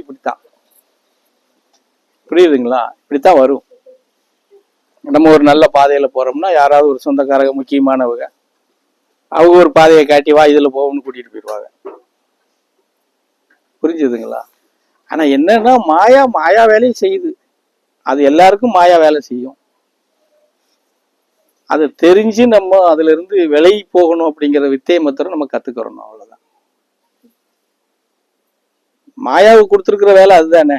இப்படித்தான். புரியுதுங்களா? இப்படித்தான் வரும். நம்ம ஒரு நல்ல பாதையில போறோம்னா யாராவது ஒரு சொந்தக்காரங்க முக்கியமானவங்க அவங்க ஒரு பாதையை காட்டி வா இதுல போகணும்னு கூட்டிட்டு போயிடுவாங்க. புரிஞ்சுதுங்களா? ஆனா என்னன்னா மாயா வேலையும் செய்யுது. அது எல்லாருக்கும் மாயா வேலை செய்யும். அதை தெரிஞ்சு நம்ம அதுல இருந்து விலகி போகணும் அப்படிங்கிற வித்தையை மாத்திரம் நம்ம கத்துக்கிறோம். அவ்வளவுதான். மாயாவுக்கு கொடுத்துருக்கிற வேலை அதுதானே.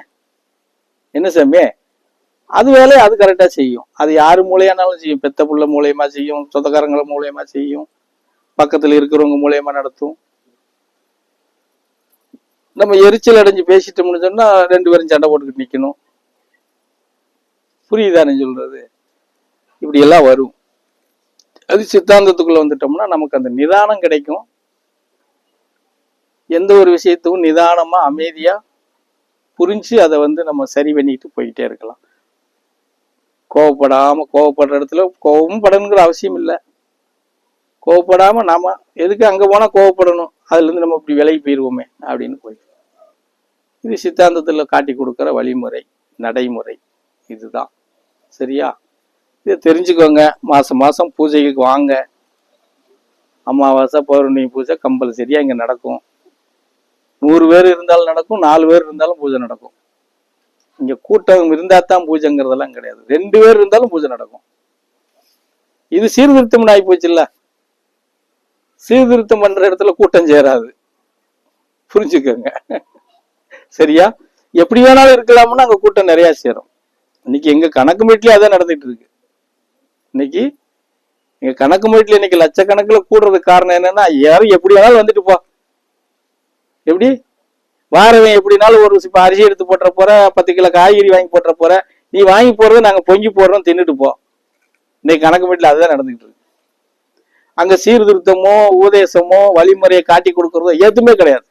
என்ன சாமி? அது வேலையை அது கரெக்டா செய்யும். அது யாரு மூலையானாலும் செய்யும். பெத்த புள்ள மூலியமா செய்யும், சொந்தக்காரங்கள மூலியமா செய்யும், பக்கத்துல இருக்கிறவங்க மூலியமா நடத்தும். நம்ம எரிச்சல் அடைஞ்சு பேசிட்டோம்னு சொன்னா 2 பேரும் சண்டை போட்டுக்கிட்டு நிக்கணும். புரியுதானே சொல்றது? இப்படி எல்லாம் வரும். அது சித்தாந்தத்துக்குள்ள வந்துட்டோம்னா நமக்கு அந்த நிதானம் கிடைக்கும். எந்த ஒரு விஷயத்துக்கும் நிதானமா அமைதியா புரிஞ்சு அதை நம்ம சரி பண்ணிட்டு போயிட்டே இருக்கலாம். கோவப்படுற இடத்துல கோபமும் படணுங்கிற அவசியம் இல்லை. கோவப்படாம நாம எதுக்கு அங்க போனா கோவப்படணும், அதுல இருந்து நம்ம இப்படி விலகி போயிருவோமே அப்படின்னு போய் இது சித்தாந்தத்துல காட்டி கொடுக்கிற வழிமுறை, நடைமுறை இதுதான். சரியா? இதை தெரிஞ்சுக்கோங்க. மாசம் மாசம் பூஜைக்கு வாங்க. அமாவாசை பௌர்ணமி பூஜை கம்பல்சரியா இங்க நடக்கும். 100 பேர் இருந்தாலும் நடக்கும், 4 பேர் இருந்தாலும் பூஜை நடக்கும். இங்க கூட்டம் இருந்தா தான் பூஜைங்கிறதெல்லாம் கிடையாது. 2 பேர் இருந்தாலும் பூஜை நடக்கும். இது சீர்திருத்தம் ஆகி போச்சு இல்ல. சீர்திருத்தம் பண்ற இடத்துல கூட்டம் சேராது. புரிஞ்சுக்கோங்க. சரியா? எப்படி வேணாலும் இருக்கலாம்னா அங்க கூட்டம் நிறைய சேரும். இன்னைக்கு எங்க கணக்கு மீட்லயே அதான் நடந்துட்டு இருக்கு. இன்னைக்கு எங்க கணக்கு மீட்ல இன்னைக்கு லட்சக்கணக்கில் கூடுறதுக்கு காரணம் என்னன்னா, யாரும் எப்படி வேணாலும் வந்துட்டு போ. எப்படி வாரவன் எப்படினாலும் ஒரு அரிசி எடுத்து போட்டுற போற, 10 கிலோ காய்கறி வாங்கி போட்டுற போற, நீ வாங்கி போடுறத நாங்க பொங்கி போடுறோம், தின்னுட்டு போ. இன்னைக்கு கணக்கு மீட்ல அதுதான் நடந்துகிட்டு இருக்கு. அங்க சீர்திருத்தமோ உபதேசமோ வழிமுறையை காட்டி கொடுக்கறதோ எதுவுமே கிடையாது.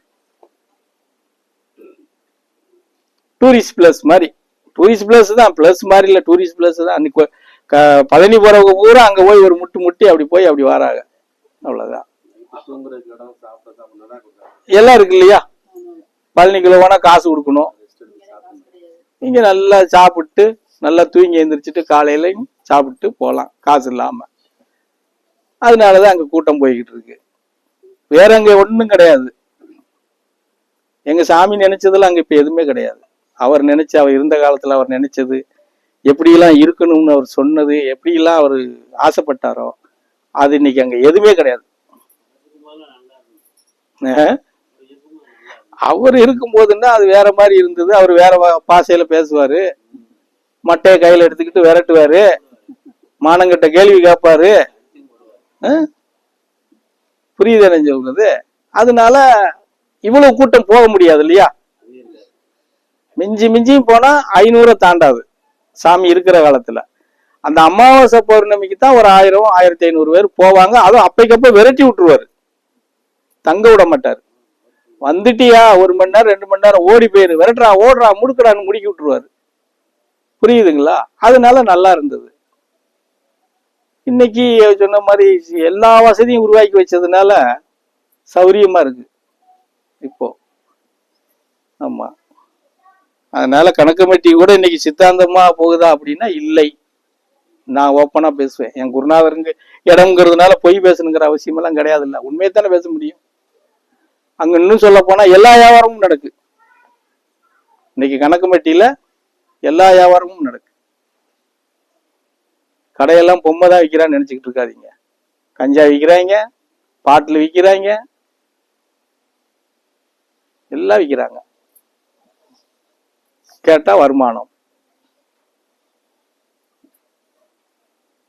டூரிஸ்ட் பிளஸ் மாதிரி. டூரிஸ்ட் பிளஸ் தான், பிளஸ் மாதிரி இல்ல, டூரிஸ்ட் பிளஸ் தான். அன்னைக்கு பழனி போறவங்க பூரா அங்க போய் ஒரு முட்டி அப்படி போய் அப்படி வராங்க. அவ்வளவுதான். எல்லாம் இருக்கு இல்லையா? பழனிக்குள்ள போனா காசு கொடுக்கணும். இங்க நல்லா சாப்பிட்டு நல்லா தூங்கி எழுந்திரிச்சிட்டு காலையில சாப்பிட்டு போலாம் காசு இல்லாம. அதனாலதான் அங்க கூட்டம் போய்கிட்டு இருக்கு. வேற அங்க ஒண்ணும் கிடையாது. எங்க சாமி நினைச்சதுல அங்க இப்ப எதுவுமே கிடையாது. அவர் இருந்த காலத்துல அவர் நினைச்சது, எப்படியெல்லாம் இருக்கணும்னு அவர் சொன்னது, எப்படியெல்லாம் அவர் ஆசைப்பட்டாரோ அது இன்னைக்கு அங்க எதுவுமே கிடையாது. அவர் இருக்கும் போதுன்னா அது வேற மாதிரி இருந்தது. அவர் வேற பாசையில பேசுவாரு, மட்டையை கையில எடுத்துக்கிட்டு விரட்டுவாரு, மானங்கிட்ட கேள்வி கேட்பாரு. புரியுது என்ன சொல்றது? அதனால இவ்வளவு கூட்டம் போக முடியாது இல்லையா? மிஞ்சியும் போனா 500 தாண்டாது சாமி இருக்கிற காலத்துல. அந்த அமாவாசை பௌர்ணமிக்கு தான் ஒரு 1000 1500 பேர் போவாங்க. அதுவும் அப்பைக்கப்ப விரட்டி விட்டுருவாரு, தங்க விட மாட்டாரு. வந்துட்டியா 1 மணி நேரம் 2 மணி நேரம் ஓடி போயிரு, விரட்டுறா ஓடுறா முடுக்கடான்னு முடுக்கி விட்டுருவாரு. புரியுதுங்களா? அதனால நல்லா இருந்தது. இன்னைக்கு சொன்ன மாதிரி எல்லா வசதியும் உருவாக்கி வச்சதுனால சௌரியமா இருக்கு இப்போ. ஆமா. அதனால கணக்கு கமிட்டி கூட இன்னைக்கு சித்தாந்தமா போகுதா அப்படின்னா இல்லை. நான் ஓப்பனா பேசுவேன். என் குருநாதருங்க இடம்ங்கிறதுனால பொய் பேசணுங்கிற அவசியம் எல்லாம் கிடையாது. இல்ல, உண்மையை தானே பேச முடியும். அங்க இன்னும் சொல்ல போனா எல்லா வியாபாரமும் நடக்கு. இன்னைக்கு கணக்கு கமிட்டியில எல்லா வியாபாரமும் நடக்கு. கடையெல்லாம் பொம்மை தான் விற்கிறான்னு நினைச்சுக்கிட்டு இருக்காதீங்க. கஞ்சா விற்கிறாங்க, பாட்டில் விற்கிறாங்க, எல்லாம் விற்கிறாங்க. கேட்டா வருமானம்.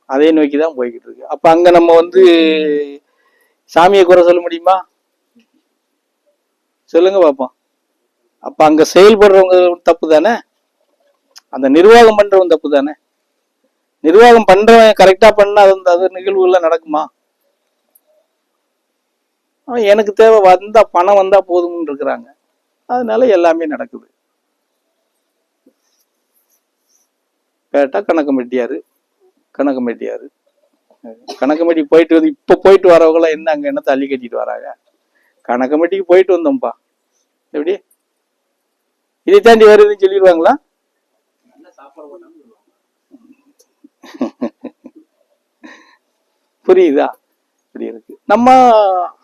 அதை நோக்கிதான் போய்கிட்டு இருக்கு. அப்ப அங்க நம்ம சாமியை குறை சொல்ல முடியுமா? சொல்லுங்க பாப்போம். அப்ப அங்க செயல்படுறவங்க தப்பு தானே, அந்த நிர்வாகம் பண்றவங்க தப்பு தானே. நிர்வாகம் பண்றவன் கரெக்டா பண்ணா அது நிகழ்வுகள்லாம் நடக்குமா? எனக்கு தேவை பணம் வந்தா போதும்னு இருக்கிறாங்க. அதனால எல்லாமே நடக்குது. கேட்டா கணக்கு கமிட்டியாரு கணக்கு கமிட்டி போயிட்டு இப்ப போயிட்டு வரவங்க என்ன அங்க என்ன தள்ளி கட்டிட்டு வராங்க. கணக்கு கமிட்டிக்கு போயிட்டு வந்தோம்ப்பா. எப்படி இதை தாண்டி வருதுன்னு சொல்லிடுவாங்களா? புரியுதா? இப்படி இருக்கு. நம்ம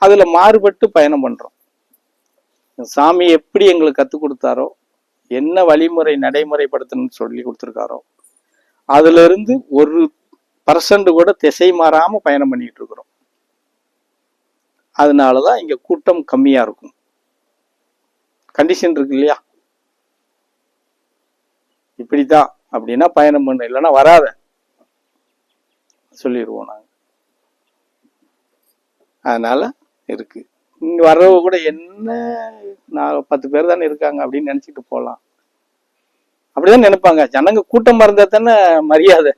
அதுல மாறுபட்டு பயணம் பண்றோம். சாமி எப்படி எங்களுக்கு கத்துக் கொடுத்தாரோ, என்ன வழிமுறை நடைமுறைப்படுத்தணும்னு சொல்லி கொடுத்துருக்காரோ, அதுல இருந்து 1% கூட திசை மாறாம பயணம் பண்ணிட்டு இருக்கிறோம். அதனாலதான் இங்க கூட்டம் கம்மியா இருக்கும். கண்டிஷன் இருக்கு இல்லையா? இப்படித்தான் அப்படின்னா பயணம் பண்ண, இல்லைன்னா வராத சொல்லிடுவோம் நாங்க. அதனால இருக்கு. இங்க வர்றவங்க கூட என்ன 10 பேர் தானே இருக்காங்க அப்படின்னு நினைச்சிட்டு போகலாம். அப்படிதான் நினைப்பாங்க. ஜனங்க கூட்டம் இருந்தா தானே மரியாதை.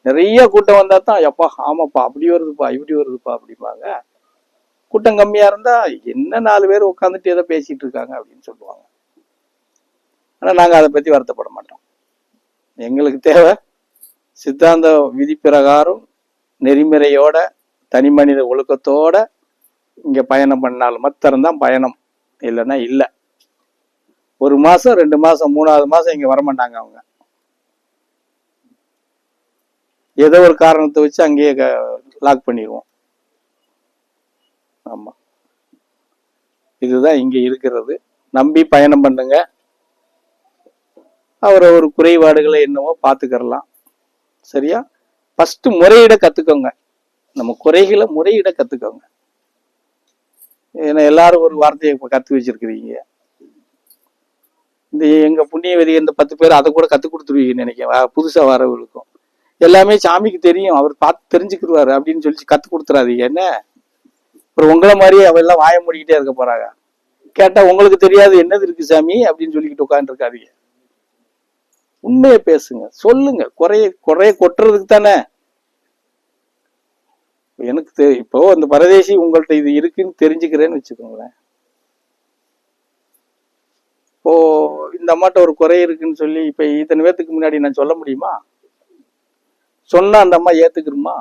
நிறைய கூட்டம் வந்தா தான் எப்பா ஆமாப்பா அப்படி வருதுப்பா இப்படி வருதுப்பா அப்படிம்பாங்க. கூட்டம் கம்மியா இருந்தா என்ன 4 பேர் உட்காந்துட்டு ஏதோ பேசிட்டு இருக்காங்க அப்படின்னு சொல்லுவாங்க. ஆனா நாங்க அதை பத்தி வருத்தப்பட மாட்டோம். எங்களுக்கு தேவை சித்தாந்த விதி பிரகாரம் நெறிமுறையோட தனி மனித ஒழுக்கத்தோட இங்க பயணம் பண்ணாலும் மாத்திரம்தான் பயணம், இல்லைன்னா இல்ல. 1 மாசம் 2 மாசம் 3வது மாசம் இங்க வரமாட்டாங்க. அவங்க ஏதோ ஒரு காரணத்தை வச்சு அங்கேயே லாக் பண்ணிடுவோம். ஆமா, இதுதான் இங்க இருக்கிறது. நம்பி பயணம் பண்ணுங்க. அவரை ஒரு குறைபாடுகளை என்னவோ பார்த்துக்கிறலாம். சரியா? ஃபர்ஸ்ட் முறையிட கத்துக்கோங்க. நம்ம குறைகளை முறையிட கத்துக்கோங்க. ஏன்னா எல்லாரும் ஒரு வார்த்தையை கத்து வச்சிருக்கிறீங்க. இந்த எங்க புண்ணியவதி இந்த 10 பேர் அதை கூட கத்து கொடுத்துருவீங்கன்னு நினைக்கிறேன். புதுசா வரவங்களுக்கும் எல்லாமே சாமிக்கு தெரியும், அவர் பார்த்து தெரிஞ்சுக்கிடுவாரு அப்படின்னு சொல்லி கத்து கொடுத்துறாதீங்க. என்ன அப்புறம் உங்களை மாதிரியே அவெல்லாம் வாய மூடிக்கிட்டே இருக்க போறாங்க. கேட்டா உங்களுக்கு தெரியாது என்னது இருக்கு சாமி அப்படின்னு சொல்லிக்கிட்டு உட்காந்து இருக்காதீங்க. உண்மையை பேசுங்க, சொல்லுங்க. குறைய கொட்டுறதுக்கு தானே. எனக்கு இப்போ அந்த பரதேசி உங்கள்ட்ட இது இருக்குன்னு தெரிஞ்சுக்கிறேன்னு வச்சுக்கோங்களேன். இப்போ இந்த அம்மாட்ட ஒரு குறை இருக்குன்னு சொல்லி இப்ப இத்தனை பேத்துக்கு முன்னாடி நான் சொல்ல முடியுமா? சொன்னா அந்த அம்மா ஏத்துக்கிறோமா?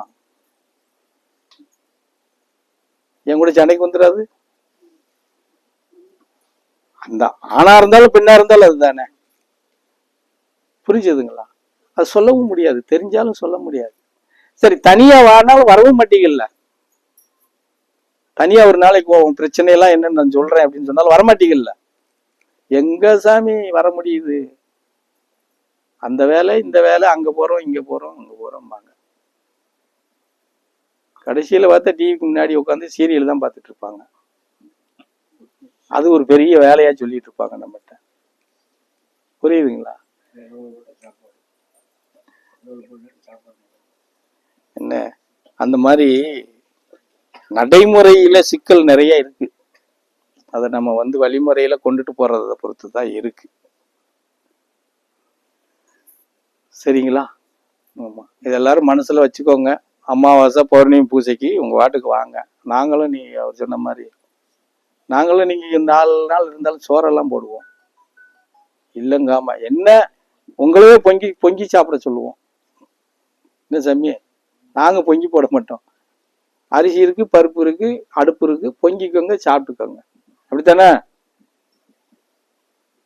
என் கூட சண்டைக்கு வந்துடாது. அந்த ஆணா இருந்தாலும் பெண்ணா இருந்தாலும் அதுதானே. புரிஞ்சதுங்களா? அது சொல்லவும் முடியாது, தெரிஞ்சாலும் சொல்ல முடியாது. சரி, தனியா வானாலும் வரவும் மாட்டீங்கல்ல. தனியா ஒரு நாளைக்கு போவோம், பிரச்சனை எல்லாம் என்னன்னு நான் சொல்றேன் அப்படின்னு சொன்னாலும் வரமாட்டீங்கல்ல. எங்க சாமி வர முடியுது? அந்த வேலை இந்த வேலை, அங்க போறோம் இங்க போறோம் அங்க போறோம்பாங்க. கடைசியில பார்த்தா டிவிக்கு முன்னாடி உட்காந்து சீரியல் தான் பார்த்துட்டு இருப்பாங்க. அது ஒரு பெரிய வேலையா சொல்லிட்டு இருப்பாங்க நம்மகிட்ட. புரியுதுங்களா? என்ன அந்த மாதிரி நடைமுறையில சிக்கல் நிறைய இருக்கு. அதை நம்ம வழிமுறையில கொண்டுட்டு போறதை பொறுத்து தான் இருக்கு. சரிங்களா? ஆமா, இது எல்லாரும் மனசுல வச்சுக்கோங்க. அமாவாசை பௌர்ணமி பூஜைக்கு உங்க வாட்டுக்கு வாங்க. நாங்களும் நீ அவர் சொன்ன மாதிரி நாங்களும் நீங்க 4 நாள் இருந்தாலும் சோறெல்லாம் போடுவோம். இல்லைங்காம என்ன உங்களவே பொங்கி பொங்கி சாப்பிட சொல்லுவோம். என்ன சாமி, நாங்க பொங்கி போட மாட்டோம். அரிசி இருக்கு, பருப்பு இருக்கு, அடுப்பு இருக்கு, பொங்கிக்கோங்க, சாப்பிட்டுக்கோங்க. அப்படித்தானே?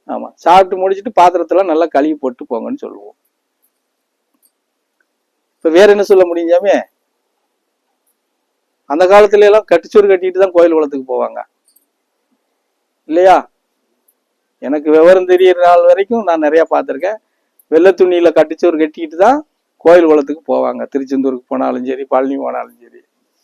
ஆமா, சாப்பிட்டு முடிச்சுட்டு பாத்திரத்துல நல்லா கழுவி போட்டு போங்கன்னு சொல்லுவோம். இப்ப வேற என்ன சொல்ல முடியுஞ்சாமே? அந்த காலத்துல எல்லாம் கட்டிச்சோறு கட்டிட்டு தான் கோயில் குளத்துக்கு போவாங்க இல்லையா? எனக்கு விவரம் தெரியற நாள் வரைக்கும் நான் நிறைய பார்த்திருக்கேன். வெள்ளை துணியில கட்டிச்சோறு கட்டிக்கிட்டு தான் கோயில் குளத்துக்கு போவாங்க. திருச்செந்தூருக்கு போனாலும் சரி, பழனி போனாலும் சரி.